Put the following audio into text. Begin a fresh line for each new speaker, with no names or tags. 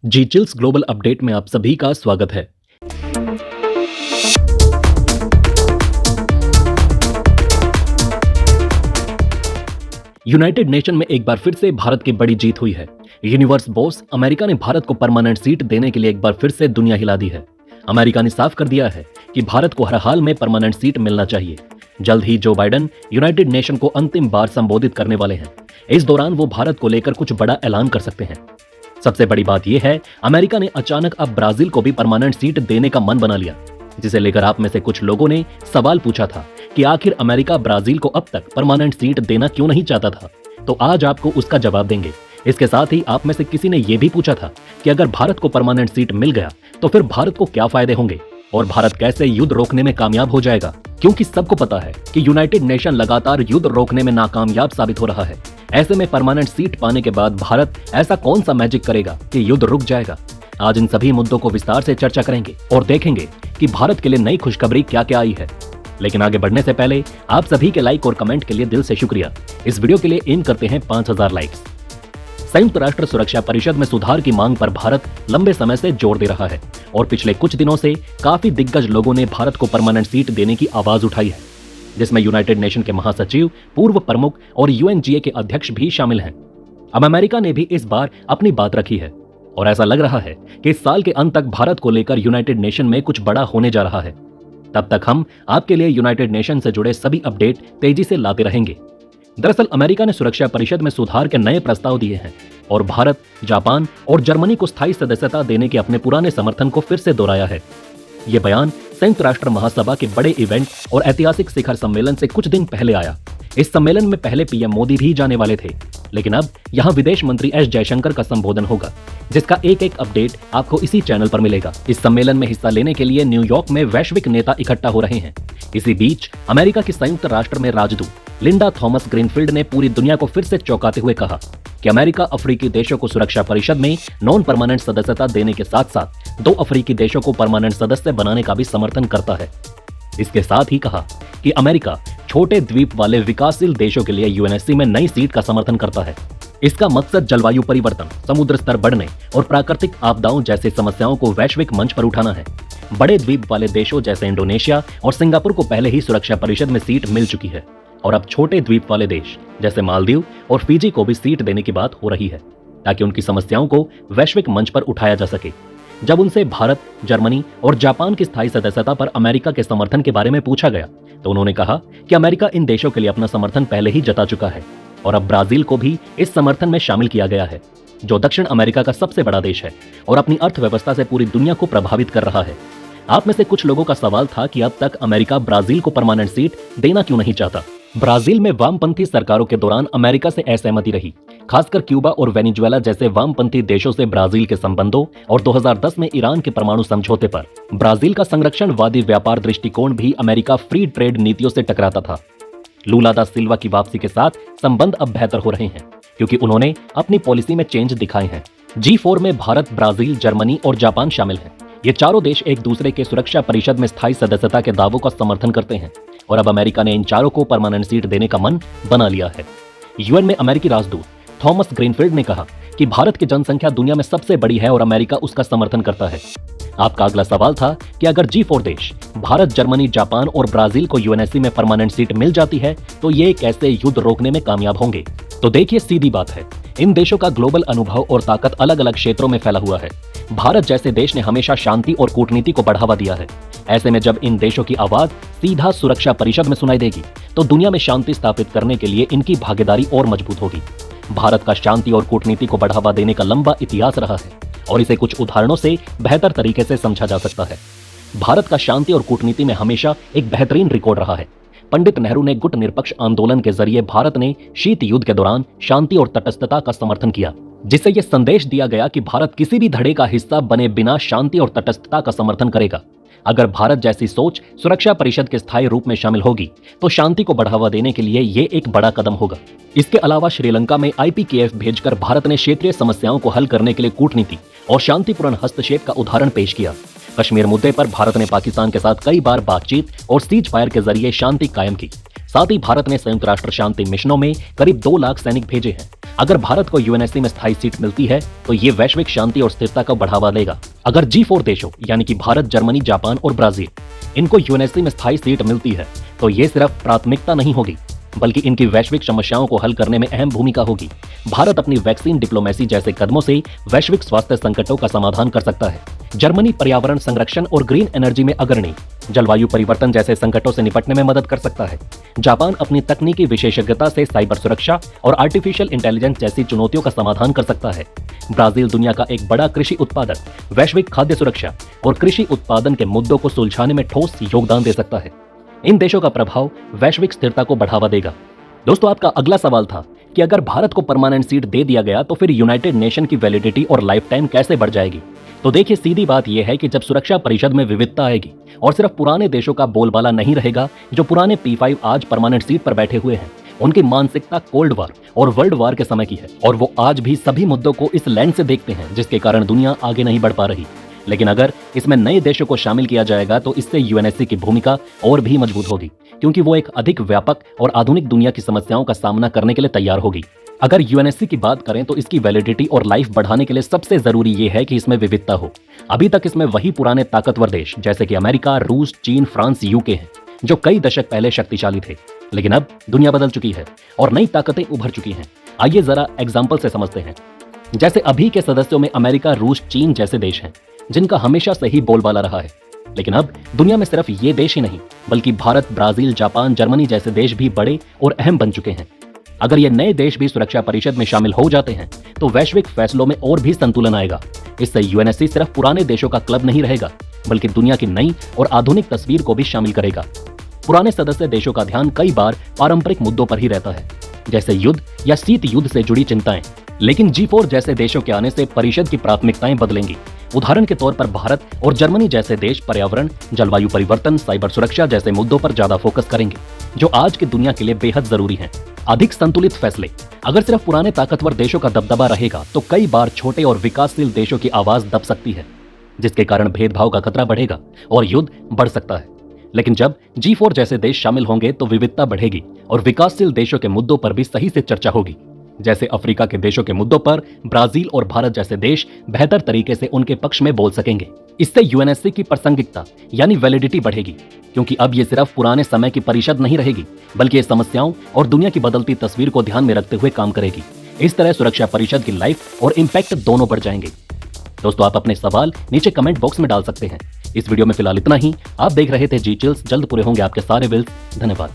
जी chills global update में आप सभी का स्वागत है। यूनाइटेड नेशन में एक बार फिर से भारत की बड़ी जीत हुई है। यूनिवर्स बॉस अमेरिका ने भारत को परमानेंट सीट देने के लिए एक बार फिर से दुनिया हिला दी है। अमेरिका ने साफ कर दिया है कि भारत को हर हाल में परमानेंट सीट मिलना चाहिए। जल्द ही जो बाइडेन यूनाइटेड नेशन को अंतिम बार संबोधित करने वाले हैं। इस दौरान वो भारत को लेकर कुछ बड़ा ऐलान कर सकते हैं। सबसे बड़ी बात यह है, अमेरिका ने अचानक अब ब्राजील को भी परमानेंट सीट देने का मन बना लिया, जिसे लेकर आप में से कुछ लोगों ने सवाल पूछा था कि आखिर अमेरिका ब्राजील को अब तक परमानेंट सीट देना क्यों नहीं चाहता था। तो आज आपको उसका जवाब देंगे। इसके साथ ही आप में से किसी ने यह भी पूछा था कि अगर भारत को परमानेंट सीट मिल गया तो फिर भारत को क्या फायदे होंगे और भारत कैसे युद्ध रोकने में कामयाब हो जाएगा, क्योंकि सबको पता है कि यूनाइटेड नेशन लगातार युद्ध रोकने में नाकामयाब साबित हो रहा है। ऐसे में परमानेंट सीट पाने के बाद भारत ऐसा कौन सा मैजिक करेगा कि युद्ध रुक जाएगा। आज इन सभी मुद्दों को विस्तार से चर्चा करेंगे और देखेंगे कि भारत के लिए नई खुशखबरी क्या क्या आई है। लेकिन आगे बढ़ने से पहले आप सभी के लाइक और कमेंट के लिए दिल से शुक्रिया। इस वीडियो के लिए एम करते हैं 5000 लाइक्स। संयुक्त राष्ट्र सुरक्षा परिषद में सुधार की मांग पर भारत लंबे समय से जोर दे रहा है और पिछले कुछ दिनों से काफी दिग्गज लोगों ने भारत को परमानेंट सीट देने की आवाज उठाई है, जिसमें यूनाइटेड नेशन के महासचिव, पूर्व प्रमुख और यूएनजीए के अध्यक्ष भी शामिल हैं। अब अमेरिका ने भी इस बार अपनी बात रखी है और ऐसा लग रहा है कि इस साल के अंत तक भारत को लेकर यूनाइटेड नेशन में कुछ बड़ा होने जा रहा है। तब तक हम आपके लिए यूनाइटेड नेशन से जुड़े सभी अपडेट तेजी से लाते रहेंगे। दरअसल अमेरिका ने सुरक्षा परिषद में सुधार के नए प्रस्ताव दिए हैं और भारत, जापान और जर्मनी को स्थायी सदस्यता देने के अपने पुराने समर्थन को फिर से दोहराया है। ये बयान संयुक्त राष्ट्र महासभा के बड़े इवेंट और ऐतिहासिक शिखर सम्मेलन से कुछ दिन पहले आया। इस सम्मेलन में पहले पीएम मोदी भी जाने वाले थे, लेकिन अब यहाँ विदेश मंत्री एस जयशंकर का संबोधन होगा, जिसका एक अपडेट आपको इसी चैनल पर मिलेगा। इस सम्मेलन में हिस्सा लेने के लिए न्यूयॉर्क में वैश्विक नेता इकट्ठा हो रहे हैं। इसी बीच अमेरिका की संयुक्त राष्ट्र में राजदूत लिंडा थॉमस ग्रीनफील्ड ने पूरी दुनिया को फिर से चौंकाते हुए कहा कि अमेरिका अफ्रीकी देशों को सुरक्षा परिषद में नॉन परमानेंट सदस्यता देने के साथ साथ 2 अफ्रीकी देशों को परमानेंट सदस्य बनाने का भी समर्थन करता है। इसके साथ ही कहा कि अमेरिका छोटे द्वीप वाले विकासशील देशों के लिए यूएनएससी में नई सीट का समर्थन करता है। इसका मकसद जलवायु परिवर्तन, समुद्र स्तर बढ़ने और प्राकृतिक आपदाओं जैसी समस्याओं को वैश्विक मंच पर उठाना है। बड़े द्वीप वाले देशों जैसे इंडोनेशिया और सिंगापुर को पहले ही सुरक्षा परिषद में सीट मिल चुकी है और अब छोटे द्वीप वाले देश जैसे मालदीव और फिजी को भी सीट देने की बात हो रही है, ताकि उनकी समस्याओं को वैश्विक मंच पर उठाया जा सके। जब उनसे भारत, जर्मनी और जापान की स्थायी सदस्यता पर अमेरिका के समर्थन के बारे में पूछा गया तो उन्होंने कहा कि अमेरिका इन देशों के लिए अपना समर्थन पहले ही जता चुका है और अब ब्राजील को भी इस समर्थन में शामिल किया गया है, जो दक्षिण अमेरिका का सबसे बड़ा देश है और अपनी अर्थव्यवस्था से पूरी दुनिया को प्रभावित कर रहा है। आप में से कुछ लोगों का सवाल था कि अब तक अमेरिका ब्राजील को परमानेंट सीट देना क्यों नहीं चाहता। ब्राजील में वामपंथी सरकारों के दौरान अमेरिका से असहमति रही, खासकर क्यूबा और वेनेजुएला जैसे वामपंथी देशों से ब्राजील के संबंधों और 2010 में ईरान के परमाणु समझौते पर ब्राजील का संरक्षणवादी व्यापार दृष्टिकोण भी अमेरिका फ्री ट्रेड नीतियों से टकराता था। लूला दा सिल्वा की वापसी के साथ संबंध अब बेहतर हो रहे हैं, क्योंकि उन्होंने अपनी पॉलिसी में चेंज दिखाए हैं। G4 में भारत, ब्राजील, जर्मनी और जापान शामिल हैं। ये चारों देश एक दूसरे के सुरक्षा परिषद में स्थायी सदस्यता के दावों का समर्थन करते हैं और अब अमेरिका ने इन चारों को परमानेंट सीट देने का मन बना लिया है। यूएन में अमेरिकी राजदूत थॉमस ग्रीनफील्ड ने कहा कि भारत की जनसंख्या दुनिया में सबसे बड़ी है और अमेरिका उसका समर्थन करता है। आपका अगला सवाल था कि अगर G4 देश भारत, जर्मनी, जापान और ब्राजील को यूएनएससी में परमानेंट सीट मिल जाती है तो ये कैसे युद्ध रोकने में कामयाब होंगे। तो देखिए, सीधी बात है, इन देशों का ग्लोबल अनुभव और ताकत अलग अलग क्षेत्रों में फैला हुआ है। भारत जैसे देश ने हमेशा शांति और कूटनीति को बढ़ावा दिया है। ऐसे में जब इन देशों की आवाज सीधा सुरक्षा परिषद में सुनाई देगी तो दुनिया में शांति स्थापित करने के लिए इनकी भागीदारी और मजबूत होगी। भारत का शांति और कूटनीति को बढ़ावा देने का लंबा इतिहास रहा है और इसे कुछ उदाहरणों से बेहतर तरीके से समझा जा सकता है। भारत का शांति और कूटनीति में हमेशा एक बेहतरीन रिकॉर्ड रहा है। पंडित नेहरू ने गुट निरपेक्ष आंदोलन के जरिए भारत ने शीत युद्ध के दौरान शांति और तटस्थता का समर्थन किया, जिससे यह संदेश दिया गया कि भारत किसी भी धड़े का हिस्सा बने बिना शांति और तटस्थता का समर्थन करेगा। अगर भारत जैसी सोच सुरक्षा परिषद के स्थायी रूप में शामिल होगी तो शांति को बढ़ावा देने के लिए ये एक बड़ा कदम होगा। इसके अलावा श्रीलंका में IPKF भेजकर भारत ने क्षेत्रीय समस्याओं को हल करने के लिए कूटनीति और शांतिपूर्ण हस्तक्षेप का उदाहरण पेश किया। कश्मीर मुद्दे पर भारत ने पाकिस्तान के साथ कई बार बातचीत और सीज फायर के जरिए शांति कायम की। साथ ही भारत ने संयुक्त राष्ट्र शांति मिशनों में करीब 2 लाख सैनिक भेजे हैं। अगर भारत को यूएनएससी में स्थायी सीट मिलती है तो ये वैश्विक शांति और स्थिरता को बढ़ावा देगा। अगर G4 देशों यानी कि भारत, जर्मनी, जापान और ब्राजील इनको यूएनएससी में स्थायी सीट मिलती है तो ये सिर्फ प्राथमिकता नहीं होगी बल्कि इनकी वैश्विक समस्याओं को हल करने में अहम भूमिका होगी। भारत अपनी वैक्सीन डिप्लोमेसी जैसे कदमों से वैश्विक स्वास्थ्य संकटों का समाधान कर सकता है। जर्मनी पर्यावरण संरक्षण और ग्रीन एनर्जी में अग्रणी, जलवायु परिवर्तन जैसे संकटों से निपटने में मदद कर सकता है। जापान अपनी तकनीकी विशेषज्ञता से साइबर सुरक्षा और आर्टिफिशियल इंटेलिजेंस जैसी चुनौतियों का समाधान कर सकता है। ब्राजील दुनिया का एक बड़ा कृषि उत्पादक, वैश्विक खाद्य सुरक्षा और कृषि उत्पादन के मुद्दों को सुलझाने में ठोस योगदान दे सकता है। इन देशों का प्रभाव वैश्विक स्थिरता को बढ़ावा देगा। दोस्तों, आपका अगला सवाल था कि अगर भारत को परमानेंट सीट दे दिया गया तो फिर यूनाइटेड नेशन की वैलिडिटी और लाइफ टाइम कैसे बढ़ जाएगी। तो देखिए, सीधी बात यह है कि जब सुरक्षा परिषद में विविधता आएगी और सिर्फ पुराने देशों का बोलबाला नहीं रहेगा, जो पुराने P5 आज परमानेंट सीट पर बैठे हुए हैं, उनकी मानसिकता कोल्ड वार और वर्ल्ड वार के समय की है और वो आज भी सभी मुद्दों को इस लेंस से देखते हैं जिसके कारण दुनिया आगे नहीं बढ़ पा रही। लेकिन अगर इसमें नए देशों को शामिल किया जाएगा तो इससे यूएनएससी की भूमिका और भी मजबूत होगी, क्योंकि वो एक अधिक व्यापक और आधुनिक दुनिया की समस्याओं का सामना करने के लिए तैयार होगी। अगर यूएनएससी की बात करें तो इसकी वैलिडिटी और लाइफ बढ़ाने के लिए सबसे जरूरी ये है कि इसमें विविधता हो। अभी तक इसमें वही पुराने ताकतवर देश जैसे कि अमेरिका, रूस, चीन, फ्रांस, यूके हैं, जो कई दशक पहले शक्तिशाली थे। लेकिन अब दुनिया बदल चुकी है और नई ताकतें उभर चुकी हैं। आइए जरा एग्जाम्पल से समझते हैं। जैसे अभी के सदस्यों में अमेरिका, रूस, चीन जैसे देश हैं जिनका हमेशा से ही बोलबाला रहा है। लेकिन अब दुनिया में सिर्फ ये देश ही नहीं बल्कि भारत, ब्राजील, जापान, जर्मनी जैसे देश भी बड़े और अहम बन चुके हैं। अगर ये नए देश भी सुरक्षा परिषद में शामिल हो जाते हैं तो वैश्विक फैसलों में और भी संतुलन आएगा। इससे यूएनएससी सिर्फ पुराने देशों का क्लब नहीं रहेगा बल्कि दुनिया की नई और आधुनिक तस्वीर को भी शामिल करेगा। पुराने सदस्य देशों का ध्यान कई बार पारंपरिक मुद्दों पर ही रहता है, जैसे युद्ध या शीत युद्ध से जुड़ी चिंताएं। लेकिन G4 जैसे देशों के आने से परिषद की प्राथमिकताएं बदलेंगी। उदाहरण के तौर पर भारत और जर्मनी जैसे देश पर्यावरण, जलवायु परिवर्तन, साइबर सुरक्षा जैसे मुद्दों पर ज्यादा फोकस करेंगे, जो आज की दुनिया के लिए बेहद जरूरी हैं। अधिक संतुलित फैसले। अगर सिर्फ पुराने ताकतवर देशों का दबदबा रहेगा तो कई बार छोटे और विकासशील देशों की आवाज दब सकती है, जिसके कारण भेदभाव का खतरा बढ़ेगा और युद्ध बढ़ सकता है। लेकिन जब G4 जैसे देश शामिल होंगे तो विविधता बढ़ेगी और विकासशील देशों के मुद्दों पर भी सही से चर्चा होगी। जैसे अफ्रीका के देशों के मुद्दों पर ब्राजील और भारत जैसे देश बेहतर तरीके से उनके पक्ष में बोल सकेंगे। इससे यूएनएससी की प्रासंगिकता यानी वैलिडिटी बढ़ेगी, क्योंकि अब ये सिर्फ पुराने समय की परिषद नहीं रहेगी बल्कि ये समस्याओं और दुनिया की बदलती तस्वीर को ध्यान में रखते हुए काम करेगी। इस तरह सुरक्षा परिषद की लाइफ और इम्पैक्ट दोनों बढ़ जाएंगे। दोस्तों, आप अपने सवाल नीचे कमेंट बॉक्स में डाल सकते हैं। इस वीडियो में फिलहाल इतना ही। आप देख रहे थे जी चिल्स। जल्द पूरे होंगे आपके सारे विल्स। धन्यवाद।